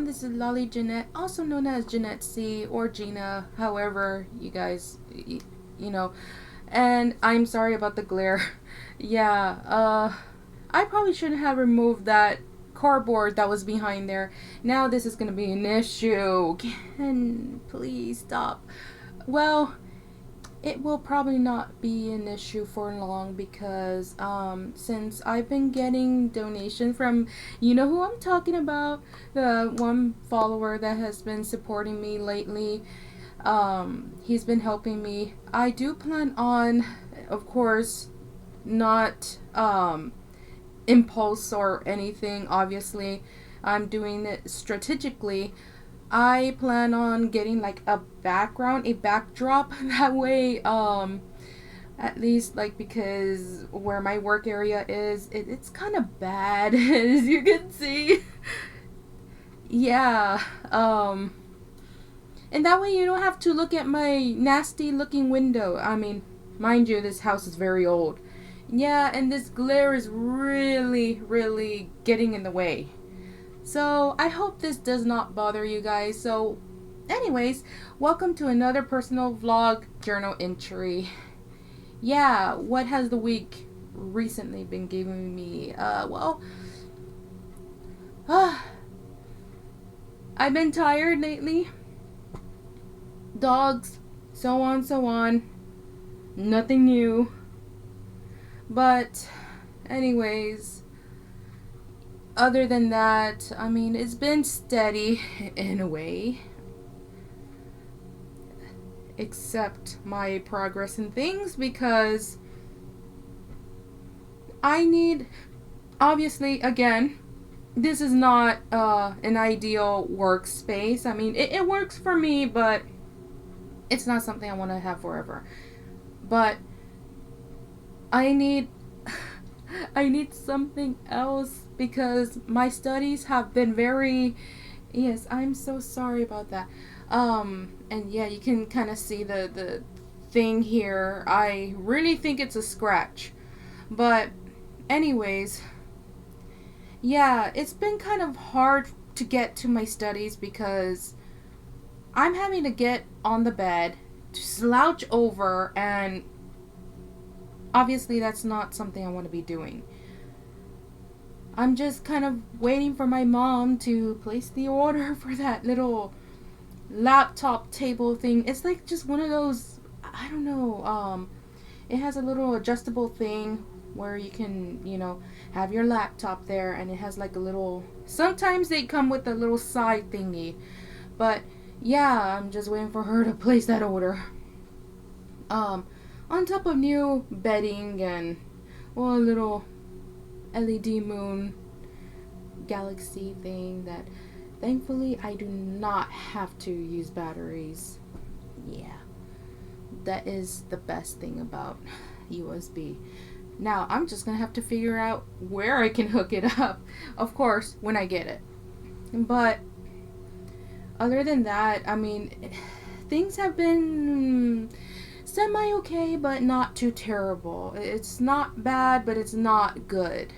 This is Lolly Jeanette, also known as Jeanette C or Gina, however you guys, you know. And I'm sorry about the glare. Yeah, I probably shouldn't have removed that cardboard that was behind there. Now this is gonna be an issue. Can please stop? Well, it will probably not be an issue for long because since I've been getting donations from, you know who I'm talking about, the one follower that has been supporting me lately. He's been helping me. I do plan on, of course, not impulse or anything. Obviously, I'm doing it strategically. I plan on getting like a background, a backdrop. That way, at least like because where my work area is, it's kind of bad as you can see. Yeah. And that way you don't have to look at my nasty looking window. I mean, mind you, this house is very old. Yeah, and this glare is really, really getting in the way. So I hope this does not bother you guys. So anyways, welcome to another personal vlog journal entry. Yeah, what has the week recently been giving me? I've been tired lately. Dogs, so on, so on. Nothing new. But anyways, other than that, I mean, it's been steady in a way. Except my progress in things because I need, obviously, again, this is not an ideal workspace. I mean, it works for me, but it's not something I want to have forever. But I need I need something else because my studies have been very, yes, I'm so sorry about that. And yeah, you can kind of see the thing here. I really think it's a scratch. But anyways, yeah, it's been kind of hard to get to my studies because I'm having to get on the bed, to slouch over, and obviously that's not something I want to be doing. I'm just kind of waiting for my mom to place the order for that little laptop table thing. It's like just one of those, I don't know, it has a little adjustable thing where you can, have your laptop there, and it has like a little, sometimes they come with a little side thingy. But yeah, I'm just waiting for her to place that order. On top of new bedding and, well, a little LED moon galaxy thing that thankfully I do not have to use batteries. Yeah, that is the best thing about USB. Now I'm just gonna have to figure out where I can hook it up, of course, when I get it. But other than that, I mean, things have been semi okay, but not too terrible. It's not bad, but it's not good.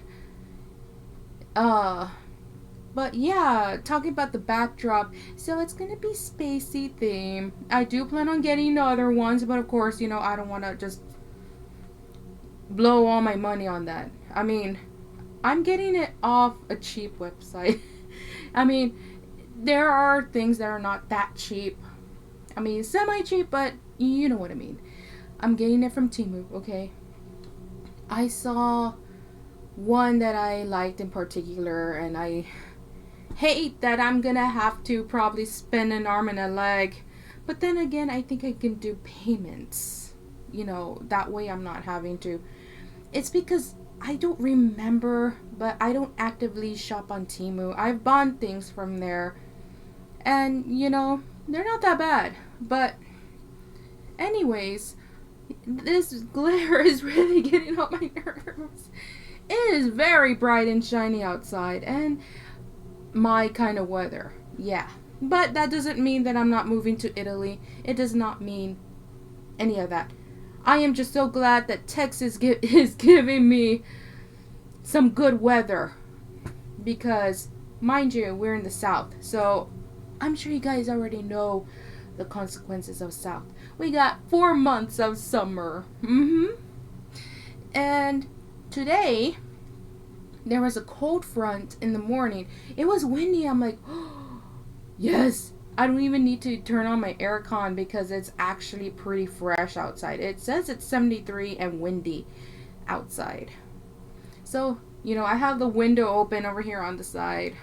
But yeah, talking about the backdrop, so it's gonna be spacey theme. I do plan on getting other ones, but of course, I don't want to just blow all my money on that. I mean, I'm getting it off a cheap website. I mean, there are things that are not that cheap. I mean, semi cheap, but you know what I mean. I'm getting it from Temu, okay? I saw one that I liked in particular, and I hate that I'm gonna have to probably spend an arm and a leg. But then again, I think I can do payments. That way I'm not having to. It's because I don't remember, but I don't actively shop on Temu. I've bought things from there, and they're not that bad. But anyways, this glare is really getting on my nerves. It is very bright and shiny outside, and my kind of weather. Yeah. But that doesn't mean that I'm not moving to Italy. It does not mean any of that. I am just so glad that Texas is giving me some good weather, because mind you, we're in the South, so I'm sure you guys already know the consequences of South. We got 4 months of summer. And today there was a cold front in the morning. It was windy. I'm like, oh, yes. I don't even need to turn on my aircon because it's actually pretty fresh outside. It says it's 73 and windy outside. So, I have the window open over here on the side.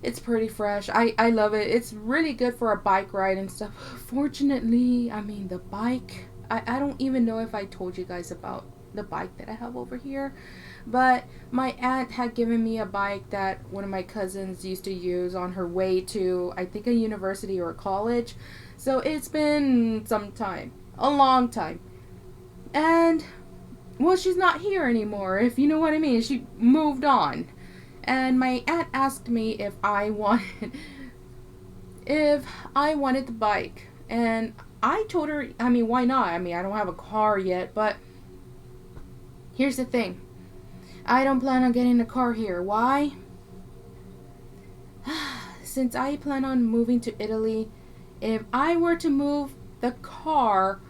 It's pretty fresh. I love it. It's really good for a bike ride and stuff. Fortunately, the bike, I don't even know if I told you guys about the bike that I have over here. But my aunt had given me a bike that one of my cousins used to use on her way to, I think, a university or a college. So it's been some time. A long time. And, well, she's not here anymore, if you know what I mean. She moved on. And my aunt asked me if I wanted the bike. And I told her, why not? I don't have a car yet, but here's the thing. I don't plan on getting a car here. Why? Since I plan on moving to Italy, if I were to move the car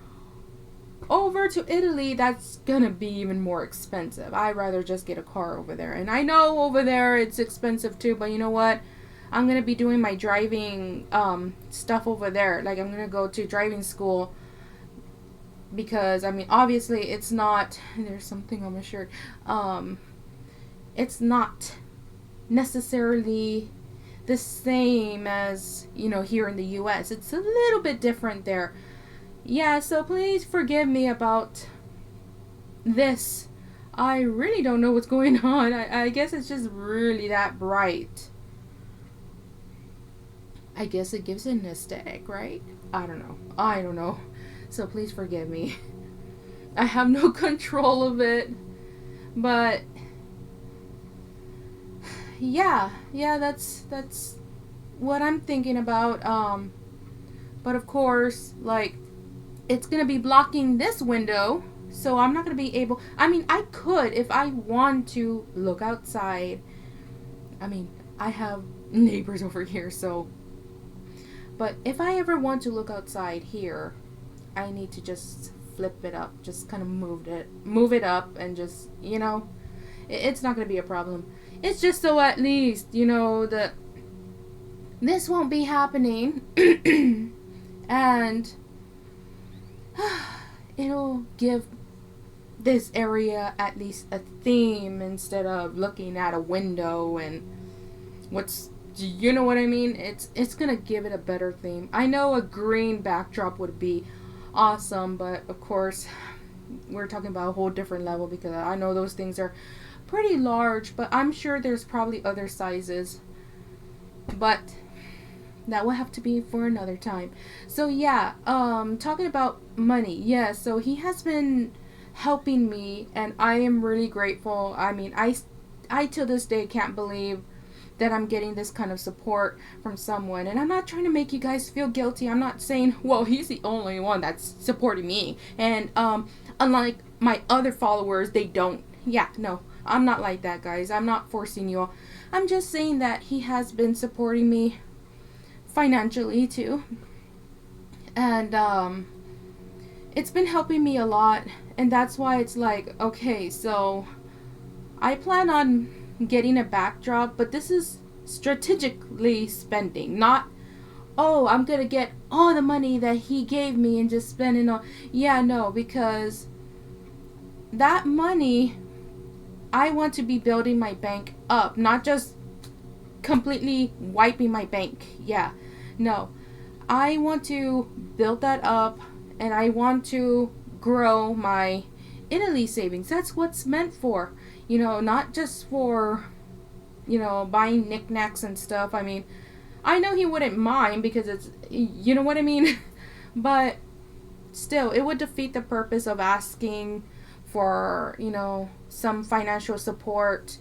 over to Italy, that's gonna be even more expensive. I'd rather just get a car over there. And I know over there it's expensive too, but you know what? I'm gonna be doing my driving stuff over there. Like, I'm gonna go to driving school because obviously it's not, there's something on my shirt. It's not necessarily the same as, here in the US. It's a little bit different there. Yeah, so please forgive me about this. I really don't know what's going on. I guess it's just really that bright. I guess it gives it an aesthetic, right? I don't know. So please forgive me. I have no control of it. But yeah, that's what I'm thinking about. But of course, like, it's gonna be blocking this window, so I'm not gonna be able. I could, if I want to, look outside. I have neighbors over here, so. But if I ever want to look outside here, I need to just flip it up, just kind of move it up, and just, it's not gonna be a problem. It's just so at least, that this won't be happening. And it'll give this area at least a theme instead of looking at a window and you know what I mean? It's gonna give it a better theme. I know a green backdrop would be awesome, but of course we're talking about a whole different level because I know those things are pretty large, but I'm sure there's probably other sizes. But that will have to be for another time. So yeah, talking about money. Yeah, so he has been helping me and I am really grateful. I till this day can't believe that I'm getting this kind of support from someone. And I'm not trying to make you guys feel guilty. I'm not saying, well, he's the only one that's supporting me. And unlike my other followers, they don't. Yeah, no, I'm not like that, guys. I'm not forcing you all. I'm just saying that he has been supporting me financially too. And it's been helping me a lot. And that's why it's like, okay, so I plan on getting a backdrop, but this is strategically spending, not, oh, I'm gonna get all the money that he gave me and just spend it on. Yeah, no, because that money, I want to be building my bank up, not just completely wiping my bank. Yeah, no, I want to build that up, and I want to grow my Italy savings. That's what's meant for. Not just for, buying knickknacks and stuff. I know he wouldn't mind because it's, you know what I mean? But still, it would defeat the purpose of asking for, some financial support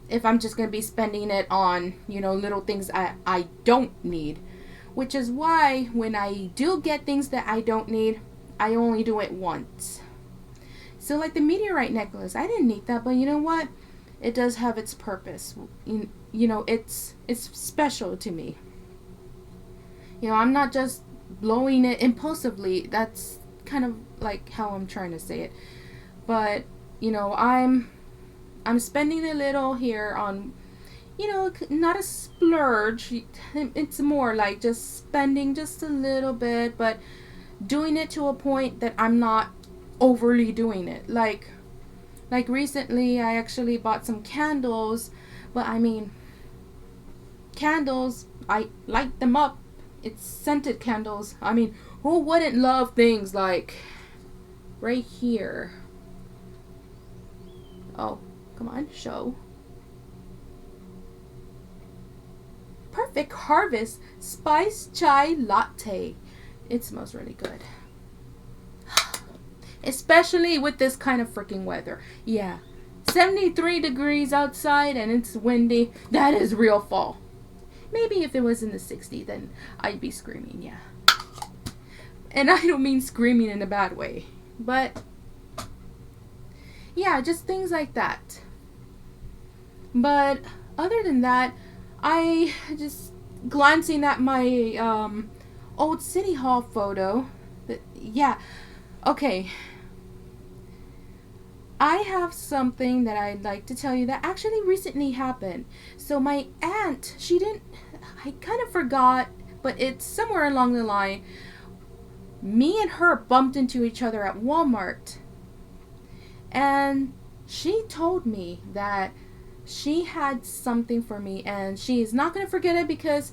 if I'm just going to be spending it on, little things I don't need. Which is why when I do get things that I don't need, I only do it once. So like the meteorite necklace, I didn't need that, but you know what? It does have its purpose. it's special to me. I'm not just blowing it impulsively. That's kind of like how I'm trying to say it. But, I'm spending a little here on, not a splurge. It's more like just spending just a little bit, but doing it to a point that I'm not overly doing it. Like recently I actually bought some candles, but I mean, candles, I light them up. It's scented candles. I mean, who wouldn't love things like right here? Oh, come on, show. Perfect Harvest Spice Chai Latte. It smells really good. Especially with this kind of freaking weather. Yeah. 73 degrees outside and it's windy. That is real fall. Maybe if it was in the 60s, then I'd be screaming, yeah. And I don't mean screaming in a bad way. But, yeah, just things like that. But, other than that, I just glancing at my old City Hall photo. Yeah, okay. I have something that I'd like to tell you that actually recently happened. So my aunt, I kind of forgot, but it's somewhere along the line. Me and her bumped into each other at Walmart. And she told me that she had something for me and she's not going to forget it because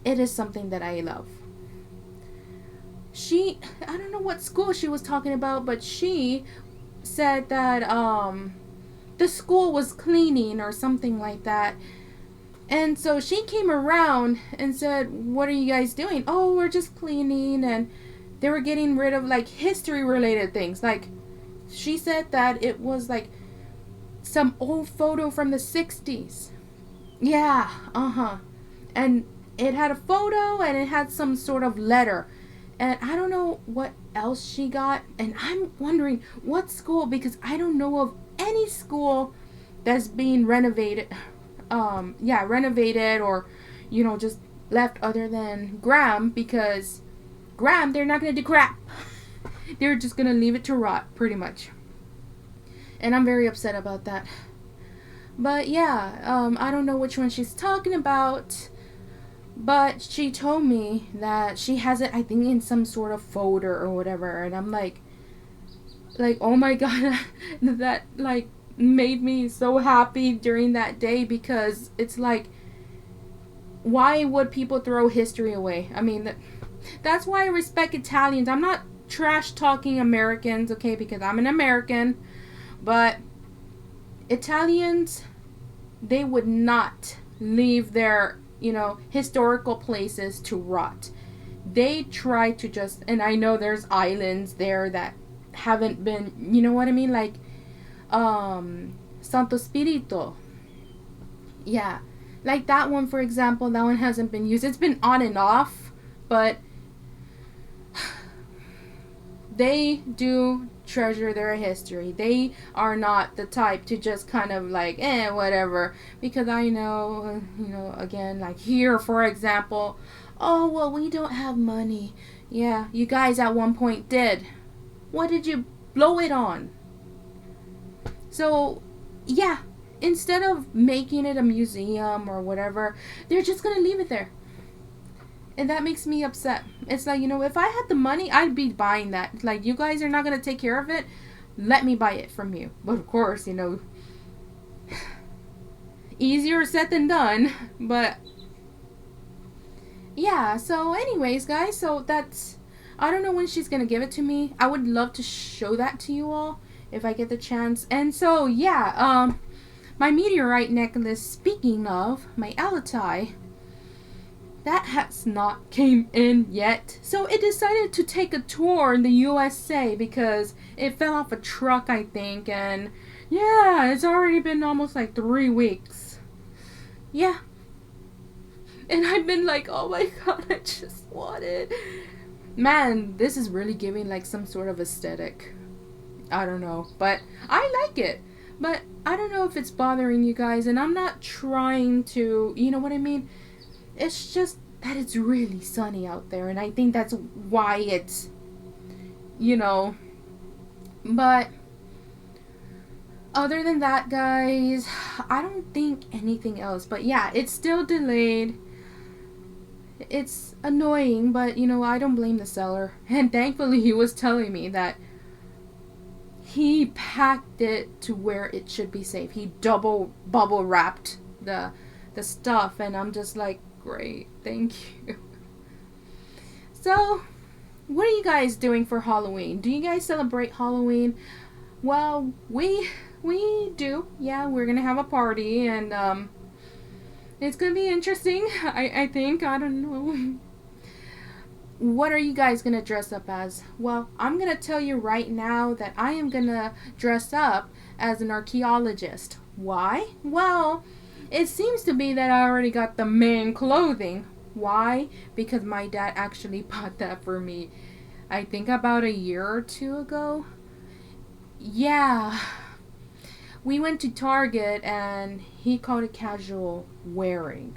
it is something that I love. I don't know what school she was talking about, but she said that the school was cleaning or something like that. And so she came around and said, "What are you guys doing?" "Oh, we're just cleaning." And they were getting rid of like history related things. Like she said that it was like some old photo from the 60s. Yeah, and it had a photo and it had some sort of letter. And I don't know what else she got. And I'm wondering what school, because I don't know of any school that's being renovated. Renovated or, just left other than Graham, because Graham, they're not going to do crap. They're just going to leave it to rot, pretty much. And I'm very upset about that. But yeah, I don't know which one she's talking about. But she told me that she has it, I think, in some sort of folder or whatever. And I'm like, oh my god, that, like, made me so happy during that day, because it's like, why would people throw history away? I mean, that's why I respect Italians. I'm not trash talking Americans, okay, because I'm an American. But Italians, they would not leave their historical places to rot. They try to just, and I know there's islands there that haven't been, you know what I mean, like Santo Spirito. Yeah, like that one, for example, that one hasn't been used. It's been on and off, but they do treasure their history. They are not the type to just kind of like, whatever. Because I know, again, like here, for example, oh, well, we don't have money. Yeah, you guys at one point did. What did you blow it on? So, yeah, instead of making it a museum or whatever, they're just going to leave it there. And that makes me upset. It's like, if I had the money, I'd be buying that. Like, you guys are not going to take care of it. Let me buy it from you. But of course, easier said than done. But, yeah. So anyways, guys. So that's, I don't know when she's going to give it to me. I would love to show that to you all if I get the chance. And so, yeah. My meteorite necklace, speaking of, my Alatai, that has not came in yet. So it decided to take a tour in the USA because it fell off a truck, I think. And yeah, it's already been almost like 3 weeks. Yeah. And I've been like, oh my god, I just want it. Man, this is really giving like some sort of aesthetic. I don't know. But I like it. But I don't know if it's bothering you guys, and I'm not trying to, you know what I mean? It's just that it's really sunny out there, and I think that's why it's, you know. But other than that, guys, I don't think anything else. But yeah, it's still delayed. It's annoying, but you know, I don't blame the seller. And thankfully, he was telling me that he packed it to where it should be safe. He double bubble wrapped the stuff, and I'm just like, great, thank you. So, what are you guys doing for Halloween? Do you guys celebrate Halloween? Well, we do. Yeah, we're gonna have a party, and it's gonna be interesting. I think, I don't know. What are you guys gonna dress up as? Well, I'm gonna tell you right now that I am gonna dress up as an archaeologist. Why? Well, it seems to be that I already got the main clothing. Why? Because my dad actually bought that for me, I think about a year or two ago. Yeah. We went to Target and he called it casual wearing.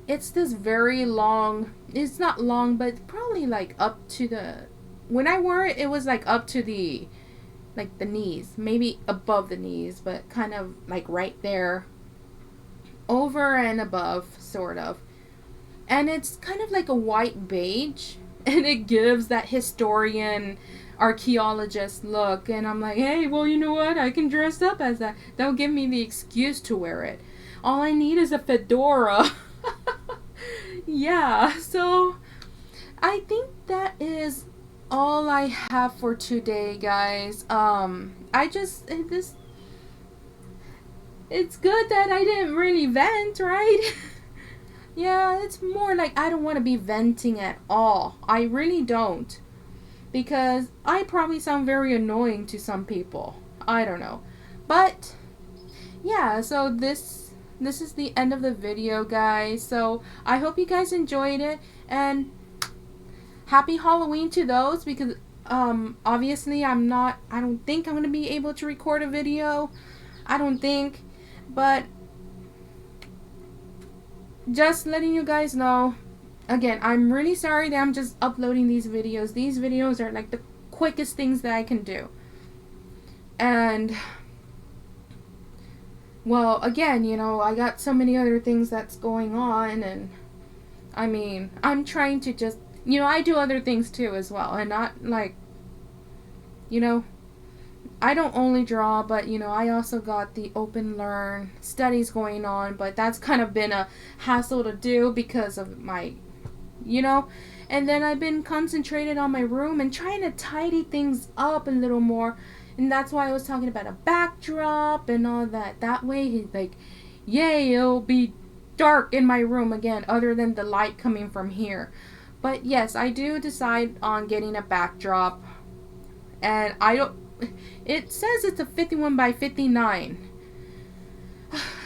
It's this very long, it's not long, but probably like up to the, when I wore it, it was like up to the, like the knees, maybe above the knees, but kind of like right there, over and above, sort of. And it's kind of like a white beige, and it gives that historian archaeologist look. And I'm like, hey, well, you know what, I can dress up as that. That'll give me the excuse to wear it. All I need is a fedora. Yeah, so I think that is all I have for today, guys. I just this it's good that I didn't really vent, right? Yeah, it's more like I don't want to be venting at all. I really don't, because I probably sound very annoying to some people. I don't know. But yeah, so this is the end of the video, guys. So I hope you guys enjoyed it, and happy Halloween to those, because obviously I don't think I'm gonna be able to record a video. I don't think, but just letting you guys know, again, I'm really sorry that I'm just uploading these videos. These videos are like the quickest things that I can do. And well, again, you know, I got so many other things that's going on, and I mean, I'm trying to just, you know, I do other things too as well, and not like, you know, I don't only draw, but you know, I also got the open learn studies going on, but that's kind of been a hassle to do because of my, you know, and then I've been concentrated on my room and trying to tidy things up a little more. And that's why I was talking about a backdrop and all that. That way, he's like, yay, it'll be dark in my room again, other than the light coming from here. But yes, I do decide on getting a backdrop. And I don't, it says it's a 51 by 59.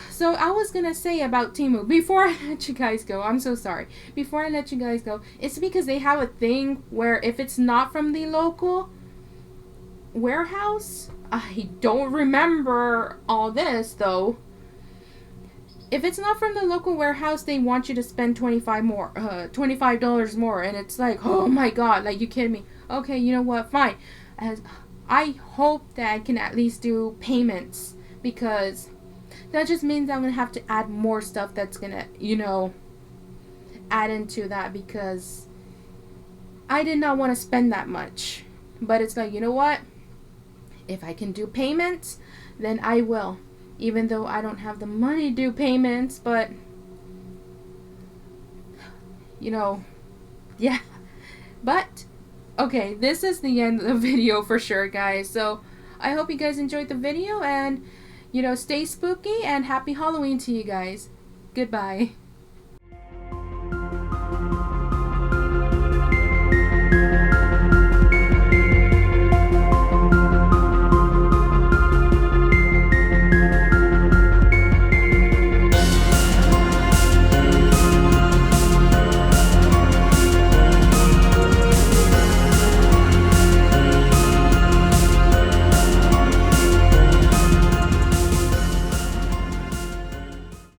So I was gonna say about Temu, before I let you guys go, I'm so sorry. Before I let you guys go, it's because they have a thing where if it's not from the local warehouse, I don't remember all this though. If it's not from the local warehouse, they want you to spend $25 more, and it's like, oh my god, like, you kidding me? Okay, you know what? Fine. As I hope that I can at least do payments, because that just means I'm gonna have to add more stuff that's gonna, you know, add into that, because I did not want to spend that much. But it's like, you know what? If I can do payments, then I will. Even though I don't have the money to do payments, but, you know, yeah. But, okay, this is the end of the video for sure, guys. So, I hope you guys enjoyed the video, and, you know, stay spooky, and happy Halloween to you guys. Goodbye.